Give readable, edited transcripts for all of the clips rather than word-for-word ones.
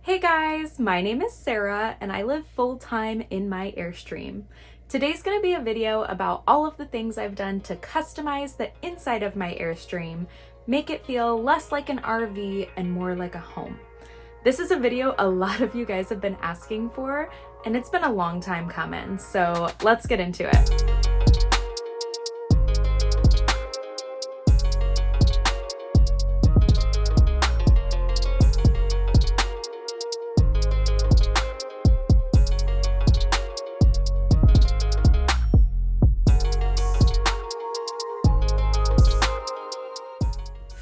Hey guys, my name is Sarah and I live full-time in my Airstream. Today's going to be a video about all of the things I've done to customize the inside of my Airstream, make it feel less like an RV and more like a home. This is a video a lot of you guys have been asking for, and it's been a long time coming, so let's get into it.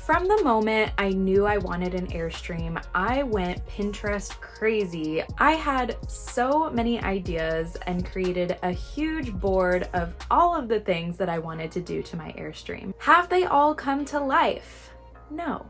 From the moment I knew I wanted an Airstream, I went Pinterest crazy. I had so many ideas and created a huge board of all of the things that I wanted to do to my Airstream. Have they all come to life? No,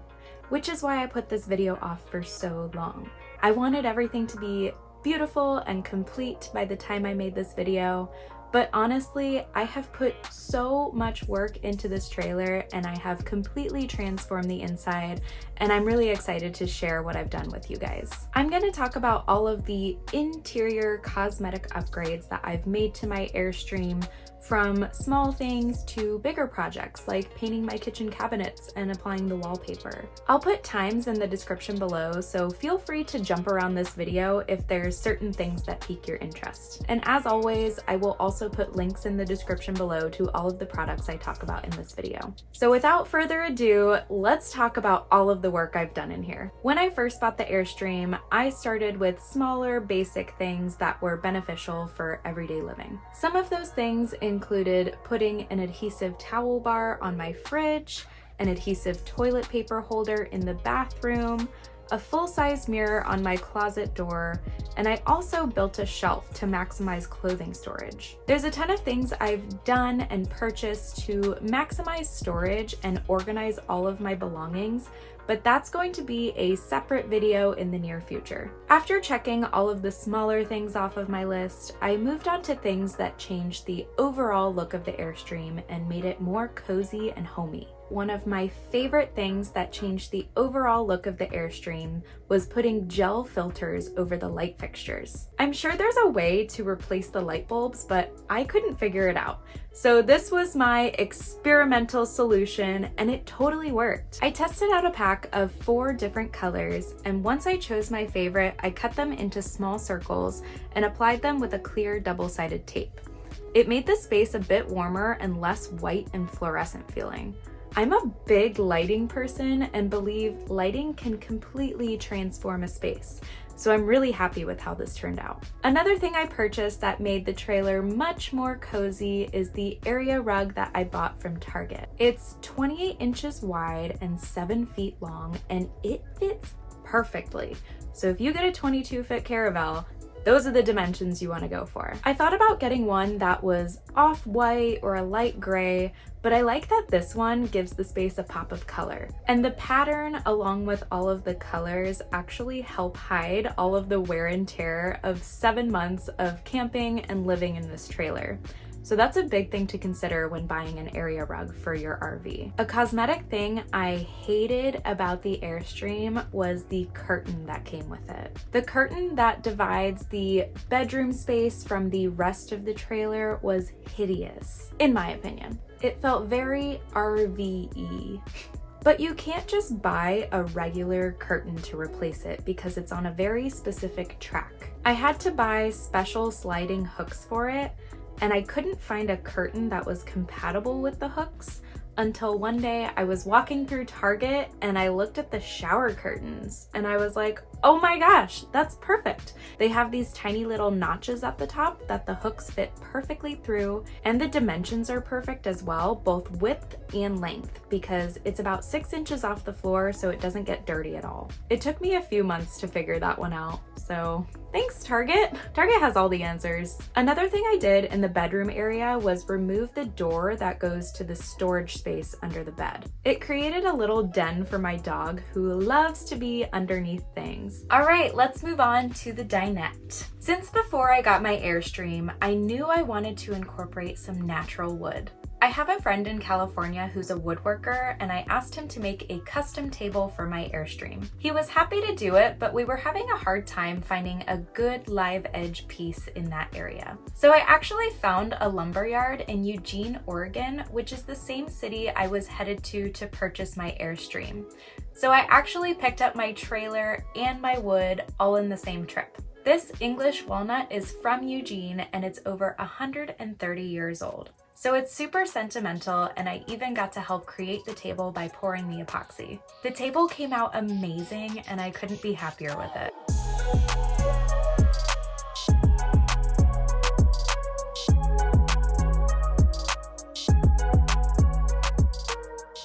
which is why I put this video off for so long. I wanted everything to be beautiful and complete by the time I made this video. But honestly, I have put so much work into this trailer and I have completely transformed the inside, and I'm really excited to share what I've done with you guys. I'm going to talk about all of the interior cosmetic upgrades that I've made to my Airstream, from small things to bigger projects like painting my kitchen cabinets and applying the wallpaper. I'll put times in the description below, so feel free to jump around this video if there's certain things that pique your interest. And as always, I will also put links in the description below to all of the products I talk about in this video. So without further ado, let's talk about all of the work I've done in here. When I first bought the Airstream, I started with smaller, basic things that were beneficial for everyday living. Some of those things included putting an adhesive towel bar on my fridge, an adhesive toilet paper holder in the bathroom, a full-size mirror on my closet door, and I also built a shelf to maximize clothing storage. There's a ton of things I've done and purchased to maximize storage and organize all of my belongings, but that's going to be a separate video in the near future. After checking all of the smaller things off of my list, I moved on to things that changed the overall look of the Airstream and made it more cozy and homey. One of my favorite things that changed the overall look of the Airstream was putting gel filters over the light fixtures. I'm sure there's a way to replace the light bulbs, but I couldn't figure it out. So this was my experimental solution, and it totally worked. I tested out a pack of 4 different colors, and once I chose my favorite, I cut them into small circles and applied them with a clear double-sided tape. It made the space a bit warmer and less white and fluorescent feeling. I'm a big lighting person and believe lighting can completely transform a space, so I'm really happy with how this turned out. Another thing I purchased that made the trailer much more cozy is the area rug that I bought from Target. It's 28 inches wide and 7 feet long, and it fits perfectly. So if you get a 22-foot Caravel, those are the dimensions you want to go for. I thought about getting one that was off-white or a light gray, but I like that this one gives the space a pop of color. And the pattern, along with all of the colors, actually help hide all of the wear and tear of 7 months of camping and living in this trailer. So that's a big thing to consider when buying an area rug for your RV. A cosmetic thing I hated about the Airstream was the curtain that came with it. The curtain that divides the bedroom space from the rest of the trailer was hideous, in my opinion. It felt very RV-y. But you can't just buy a regular curtain to replace it because it's on a very specific track. I had to buy special sliding hooks for it, and I couldn't find a curtain that was compatible with the hooks until one day I was walking through Target and I looked at the shower curtains and I was like, oh my gosh, that's perfect. They have these tiny little notches at the top that the hooks fit perfectly through, and the dimensions are perfect as well, both width and length, because it's about 6 inches off the floor so it doesn't get dirty at all. It took me a few months to figure that one out, so thanks, Target. Target has all the answers. Another thing I did in the bedroom area was remove the door that goes to the storage space under the bed. It created a little den for my dog who loves to be underneath things. All right, let's move on to the dinette. Since before I got my Airstream, I knew I wanted to incorporate some natural wood. I have a friend in California who's a woodworker, and I asked him to make a custom table for my Airstream. He was happy to do it, but we were having a hard time finding a good live edge piece in that area. So I actually found a lumber yard in Eugene, Oregon, which is the same city I was headed to purchase my Airstream. So I actually picked up my trailer and my wood all in the same trip. This English Walnut is from Eugene, and it's over 130 years old. So it's super sentimental, and I even got to help create the table by pouring the epoxy. The table came out amazing, and I couldn't be happier with it.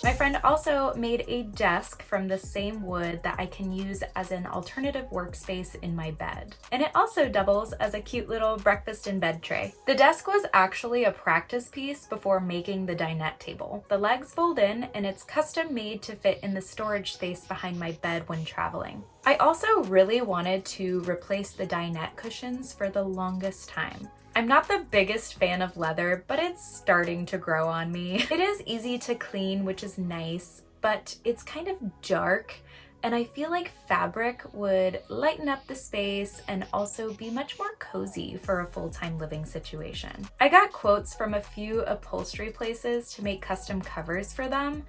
My friend also made a desk from the same wood that I can use as an alternative workspace in my bed. And it also doubles as a cute little breakfast in bed tray. The desk was actually a practice piece before making the dinette table. The legs fold in, and it's custom made to fit in the storage space behind my bed when traveling. I also really wanted to replace the dinette cushions for the longest time. I'm not the biggest fan of leather, but it's starting to grow on me. It is easy to clean, which is nice, but it's kind of dark, and I feel like fabric would lighten up the space and also be much more cozy for a full-time living situation. I got quotes from a few upholstery places to make custom covers for them,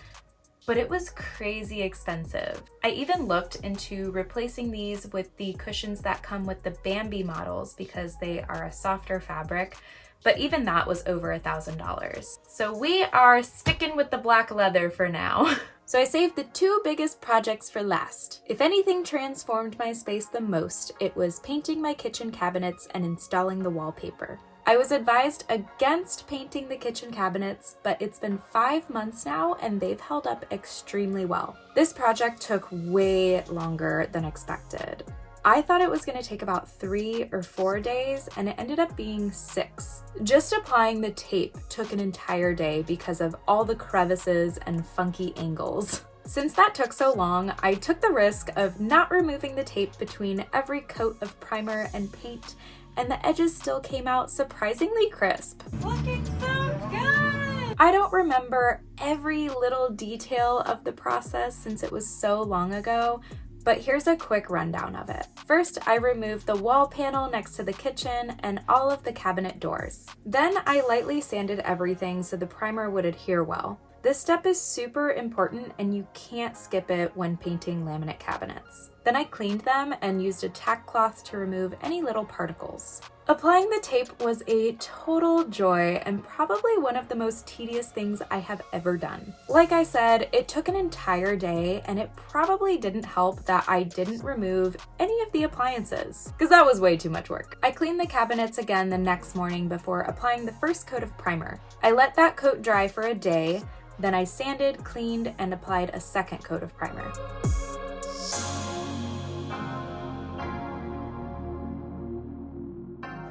but it was crazy expensive. I even looked into replacing these with the cushions that come with the Bambi models because they are a softer fabric, but even that was over $1,000. So we are sticking with the black leather for now. So I saved the two biggest projects for last. If anything transformed my space the most, it was painting my kitchen cabinets and installing the wallpaper. I was advised against painting the kitchen cabinets, but it's been 5 months now and they've held up extremely well. This project took way longer than expected. I thought it was going to take about 3 or 4 days, and it ended up being 6. Just applying the tape took an entire day because of all the crevices and funky angles. Since that took so long, I took the risk of not removing the tape between every coat of primer and paint, and the edges still came out surprisingly crisp. Looking so good! I don't remember every little detail of the process since it was so long ago, but here's a quick rundown of it. First, I removed the wall panel next to the kitchen and all of the cabinet doors. Then I lightly sanded everything so the primer would adhere well. This step is super important and you can't skip it when painting laminate cabinets. Then I cleaned them and used a tack cloth to remove any little particles. Applying the tape was a total joy and probably one of the most tedious things I have ever done. Like I said, it took an entire day, and it probably didn't help that I didn't remove any of the appliances, because that was way too much work. I cleaned the cabinets again the next morning before applying the first coat of primer. I let that coat dry for a day, then I sanded, cleaned, and applied a second coat of primer.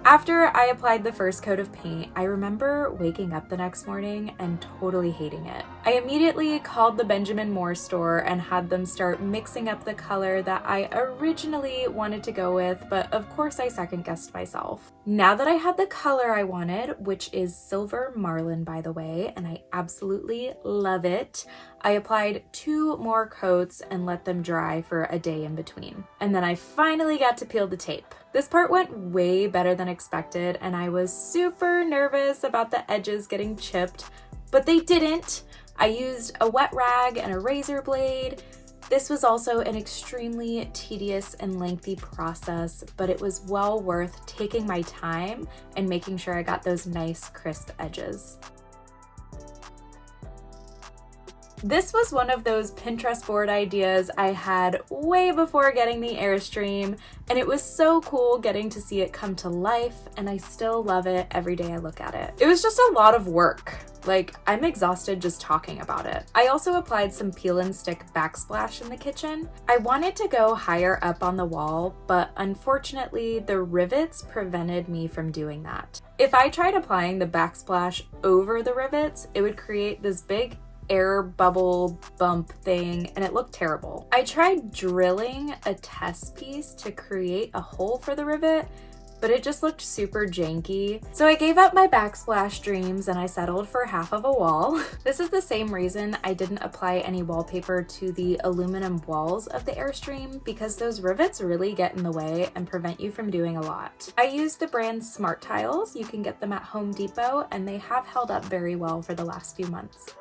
After I applied the first coat of paint, I remember waking up the next morning and totally hating it. I immediately called the Benjamin Moore store and had them start mixing up the color that I originally wanted to go with, but of course I second-guessed myself. Now that I had the color I wanted, which is silver Marlin by the way, and I absolutely love it, I applied 2 more coats and let them dry for a day in between. And then I finally got to peel the tape. This part went way better than expected, and I was super nervous about the edges getting chipped, but they didn't. I used a wet rag and a razor blade. This was also an extremely tedious and lengthy process, but it was well worth taking my time and making sure I got those nice crisp edges. This was one of those Pinterest board ideas I had way before getting the Airstream, and it was so cool getting to see it come to life, and I still love it every day I look at it. It was just a lot of work. Like, I'm exhausted just talking about it. I also applied some peel and stick backsplash in the kitchen. I wanted to go higher up on the wall, but unfortunately the rivets prevented me from doing that. If I tried applying the backsplash over the rivets, it would create this big air bubble bump thing, and it looked terrible. I tried drilling a test piece to create a hole for the rivet, but it just looked super janky. So I gave up my backsplash dreams and I settled for half of a wall. This is the same reason I didn't apply any wallpaper to the aluminum walls of the Airstream, because those rivets really get in the way and prevent you from doing a lot. I used the brand Smart Tiles. You can get them at Home Depot and they have held up very well for the last few months.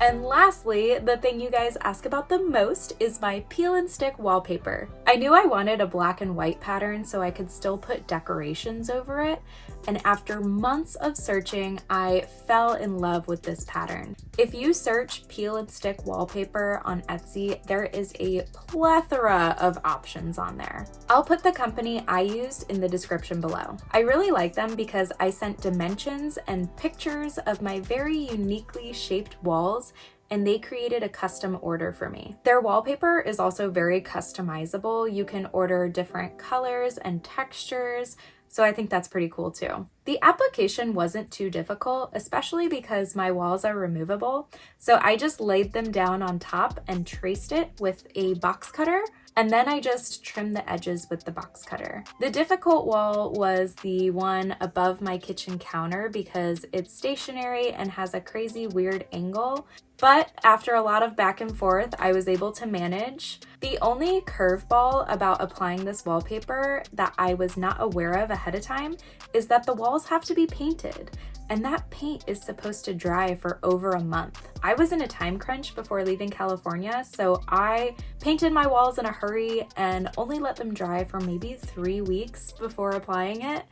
And lastly, the thing you guys ask about the most is my peel and stick wallpaper. I knew I wanted a black and white pattern so I could still put decorations over it, and after months of searching, I fell in love with this pattern. If you search peel and stick wallpaper on Etsy, there is a plethora of options on there. I'll put the company I used in the description below. I really like them because I sent dimensions and pictures of my very uniquely shaped walls, and they created a custom order for me. Their wallpaper is also very customizable. You can order different colors and textures, so I think that's pretty cool too. The application wasn't too difficult, especially because my walls are removable. So I just laid them down on top and traced it with a box cutter, and then I just trimmed the edges with the box cutter. The difficult wall was the one above my kitchen counter because it's stationary and has a crazy weird angle. But after a lot of back and forth, I was able to manage. The only curveball about applying this wallpaper that I was not aware of ahead of time is that the walls have to be painted, and that paint is supposed to dry for over a month. I was in a time crunch before leaving California, so I painted my walls in a hurry and only let them dry for maybe 3 weeks before applying it.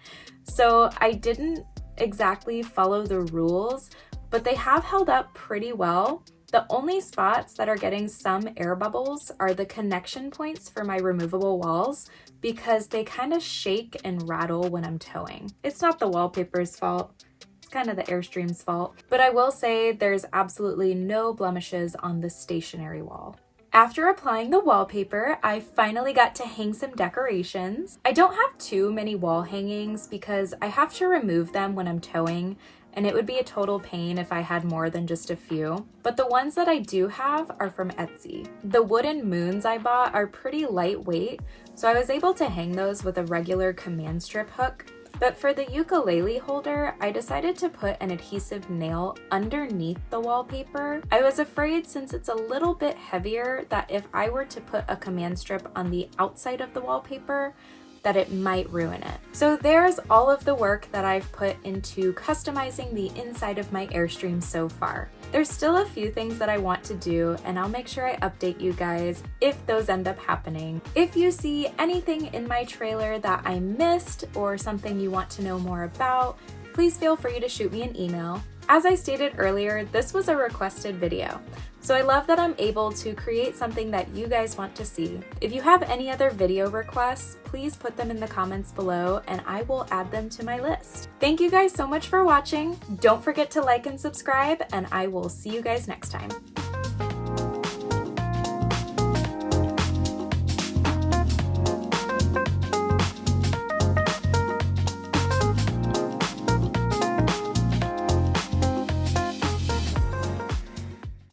So I didn't exactly follow the rules, but they have held up pretty well. The only spots that are getting some air bubbles are the connection points for my removable walls because they kind of shake and rattle when I'm towing. It's not the wallpaper's fault. It's kind of the Airstream's fault. But I will say there's absolutely no blemishes on the stationary wall. After applying the wallpaper, I finally got to hang some decorations. I don't have too many wall hangings because I have to remove them when I'm towing, and it would be a total pain if I had more than just a few. But the ones that I do have are from Etsy. The wooden moons I bought are pretty lightweight, so I was able to hang those with a regular command strip hook. But for the ukulele holder, I decided to put an adhesive nail underneath the wallpaper. I was afraid, since it's a little bit heavier, that if I were to put a command strip on the outside of the wallpaper, that it might ruin it. So there's all of the work that I've put into customizing the inside of my Airstream so far. There's still a few things that I want to do, and I'll make sure I update you guys if those end up happening. If you see anything in my trailer that I missed or something you want to know more about, please feel free to shoot me an email. As I stated earlier, this was a requested video, so I love that I'm able to create something that you guys want to see. If you have any other video requests, please put them in the comments below and I will add them to my list. Thank you guys so much for watching. Don't forget to like and subscribe, and I will see you guys next time.